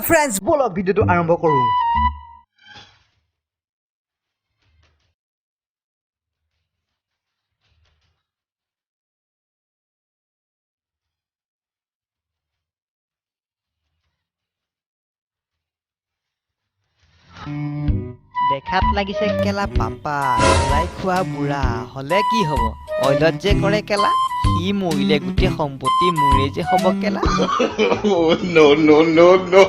তো ফ্ৰেণ্ডছ বলক ভিডিঅ'টো আৰম্ভ কৰোঁ। দেখাত লাগিছে কেলা পাপা চলাই খোৱা বুঢ়া হলে কি হব অইলত যে কৰে কেলা সি মৰিলে গোটেই সম্পত্তি মোৰে যে হব কেলা Oh, no, no, no, no.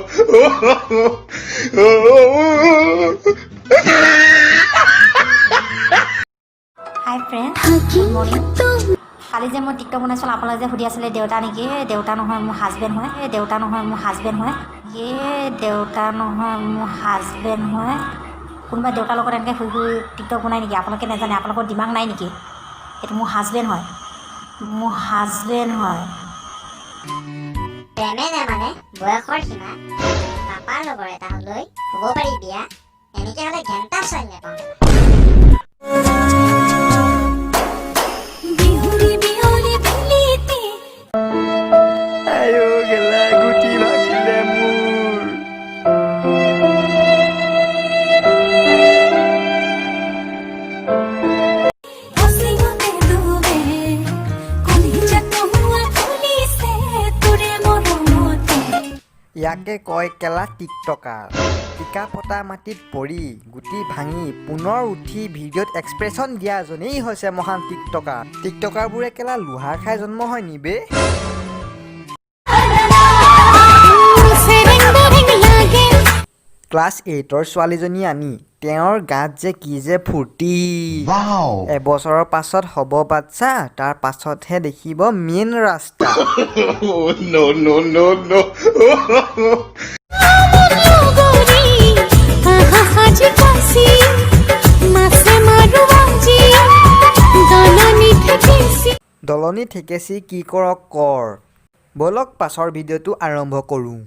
হাই ফ্ৰেণ্ড গুড মৰ্ণিং কালি যে মই টিকটক বনাইছিলোঁ আপোনালোকে যে সুধি আছিলে দেউতা নেকি দেউতা নহয় মোৰ হাজবেণ্ড হয় দেউতা নহয় মোৰ হাজবেণ্ড হয় দেউতা নহয় মোৰ হাজবেণ্ড হয় কোনোবা দেউতাৰ লগত এনেকৈ শুই শুই টিকটক বনাই নেকি আপোনালোকে নাজানে আপোনালোকৰ দিমাগ নাই নেকি এইটো মোৰ হাজবেণ্ড হয় প্ৰেমে নামানে বয়সৰ সীমা পাপাৰ লগৰ এটা লৈ হ'ব পাৰি বিয়া এনেকে হ'লে ঘেণ্টা চাই নাপাওঁ আয়ো কেলা গুটি ভাগিলে মোৰ ইয়াকে কয় কেলা টিকটকাৰ টিকা ফটা মাটিত পৰি গুটি ভাঙি পুনৰ উঠি ভিডিঅ'ত এক্সপ্ৰেছন দিয়াজনেই হৈছে মহান টিকটকাৰ টিকটকাৰবোৰে কেলা লোহাৰ খাই জন্ম হয় নিবে ক্লাছ 8ৰ ছোৱালীজনী আনি তেওঁৰ গাত যে কি যে ফূৰ্তি এবছৰৰ পাছত হ'ব বাচ্চা তাৰ পাছতহে দেখিব মেইন ৰাস্তা Oh, no, no, no, no. দলনি ঠেকেচি কি কৰক কৰ বলক পাছৰ ভিডিঅ'টো আৰম্ভ কৰোঁ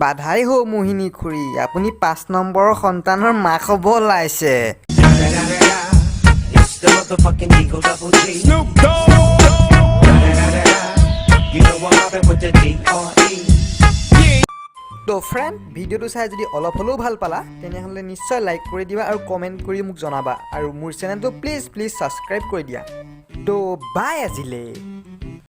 বাধাই হও মোহিনী খুৰী আপুনি 5 নম্বৰৰ সন্তানৰ মাক হ'ব ওলাইছে তো ফ্ৰেণ্ড ভিডিঅ'টো চাই যদি অলপ হ'লেও ভাল পালা তেনেহ'লে নিশ্চয় লাইক কৰি দিবা আৰু কমেণ্ট কৰি মোক জনাবা আৰু মোৰ চেনেলটো প্লিজ ছাবস্ক্ৰাইব কৰি দিয়া তো বাই আজিলে